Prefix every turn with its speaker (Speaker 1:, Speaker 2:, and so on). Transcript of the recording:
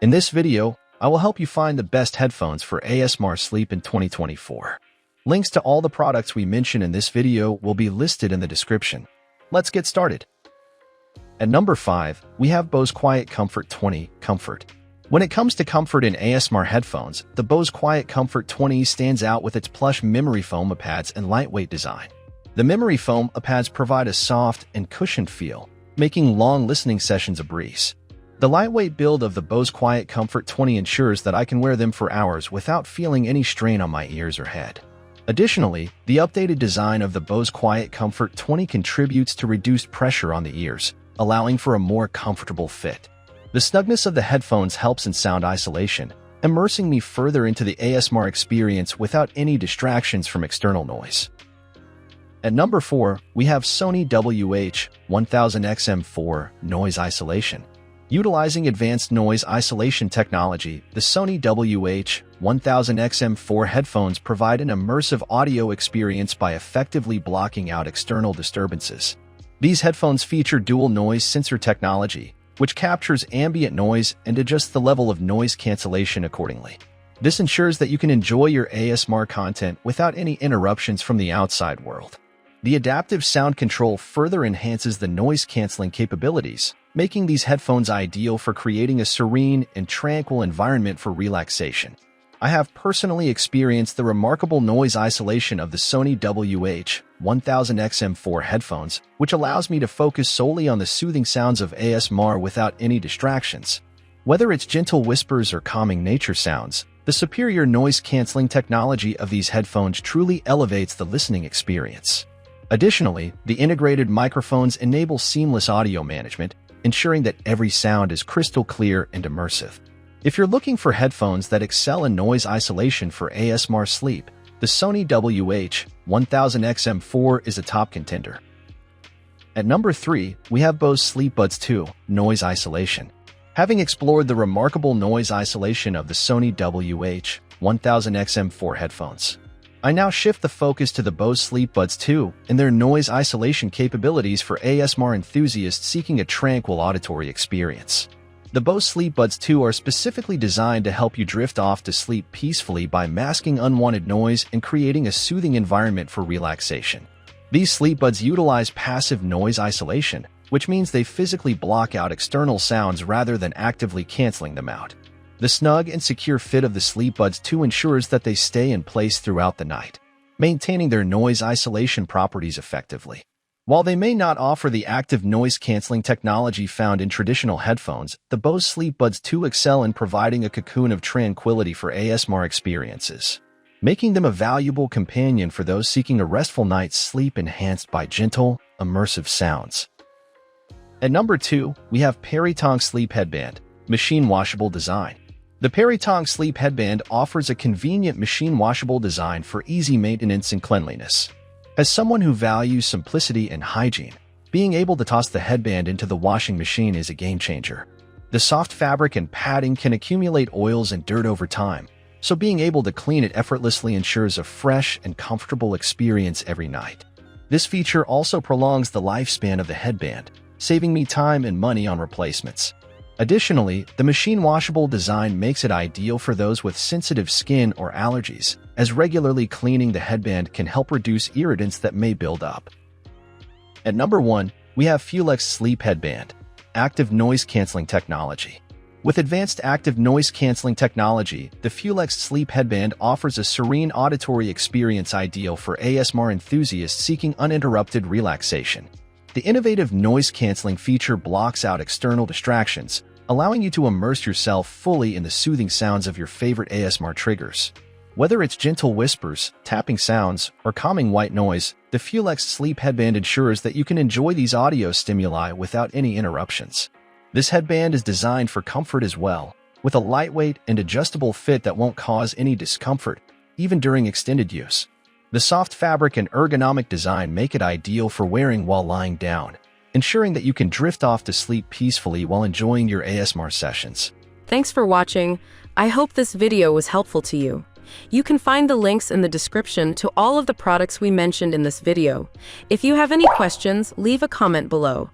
Speaker 1: In this video, I will help you find the best headphones for ASMR sleep in 2024. Links to all the products we mention in this video will be listed in the description. Let's get started. At number 5, we have Bose Quiet Comfort 20 Comfort. When it comes to comfort in ASMR headphones, the Bose Quiet Comfort 20 stands out with its plush memory foam pads and lightweight design. The memory foam pads provide a soft and cushioned feel, making long listening sessions a breeze. The lightweight build of the Bose Quiet Comfort 20 ensures that I can wear them for hours without feeling any strain on my ears or head. Additionally, the updated design of the Bose Quiet Comfort 20 contributes to reduced pressure on the ears, allowing for a more comfortable fit. The snugness of the headphones helps in sound isolation, immersing me further into the ASMR experience without any distractions from external noise. At number 4, we have Sony WH-1000XM4 Noise Isolation. Utilizing advanced noise isolation technology, the Sony WH-1000XM4 headphones provide an immersive audio experience by effectively blocking out external disturbances. These headphones feature dual noise sensor technology, which captures ambient noise and adjusts the level of noise cancellation accordingly. This ensures that you can enjoy your ASMR content without any interruptions from the outside world. The adaptive sound control further enhances the noise-canceling capabilities, making these headphones ideal for creating a serene and tranquil environment for relaxation. I have personally experienced the remarkable noise isolation of the Sony WH-1000XM4 headphones, which allows me to focus solely on the soothing sounds of ASMR without any distractions. Whether it's gentle whispers or calming nature sounds, the superior noise-canceling technology of these headphones truly elevates the listening experience. Additionally, the integrated microphones enable seamless audio management, ensuring that every sound is crystal clear and immersive. If you're looking for headphones that excel in noise isolation for ASMR sleep, the Sony WH-1000XM4 is a top contender. At number 3, we have Bose Sleep Buds 2 Noise Isolation. Having explored the remarkable noise isolation of the Sony WH-1000XM4 headphones, I now shift the focus to the Bose Sleep Buds 2 and their noise isolation capabilities for ASMR enthusiasts seeking a tranquil auditory experience. The Bose Sleep Buds 2 are specifically designed to help you drift off to sleep peacefully by masking unwanted noise and creating a soothing environment for relaxation. These sleep buds utilize passive noise isolation, which means they physically block out external sounds rather than actively canceling them out. The snug and secure fit of the Sleep Buds 2 ensures that they stay in place throughout the night, maintaining their noise isolation properties effectively. While they may not offer the active noise-canceling technology found in traditional headphones, the Bose Sleep Buds 2 excel in providing a cocoon of tranquility for ASMR experiences, making them a valuable companion for those seeking a restful night's sleep enhanced by gentle, immersive sounds. At number 2, we have Peritong Sleep Headband, Machine Washable Design. The Peritong Sleep Headband offers a convenient machine-washable design for easy maintenance and cleanliness. As someone who values simplicity and hygiene, being able to toss the headband into the washing machine is a game-changer. The soft fabric and padding can accumulate oils and dirt over time, so being able to clean it effortlessly ensures a fresh and comfortable experience every night. This feature also prolongs the lifespan of the headband, saving me time and money on replacements. Additionally, the machine-washable design makes it ideal for those with sensitive skin or allergies, as regularly cleaning the headband can help reduce irritants that may build up. At number 1, we have Fulex Sleep Headband, Active Noise-Canceling Technology. With advanced active noise-canceling technology, the Fulex Sleep Headband offers a serene auditory experience ideal for ASMR enthusiasts seeking uninterrupted relaxation. The innovative noise-canceling feature blocks out external distractions, allowing you to immerse yourself fully in the soothing sounds of your favorite ASMR triggers. Whether it's gentle whispers, tapping sounds, or calming white noise, the Fulex Sleep Headband ensures that you can enjoy these audio stimuli without any interruptions. This headband is designed for comfort as well, with a lightweight and adjustable fit that won't cause any discomfort, even during extended use. The soft fabric and ergonomic design make it ideal for wearing while lying down, ensuring that you can drift off to sleep peacefully while enjoying your ASMR sessions.
Speaker 2: Thanks for watching. I hope this video was helpful to you. You can find the links in the description to all of the products we mentioned in this video. If you have any questions, leave a comment below.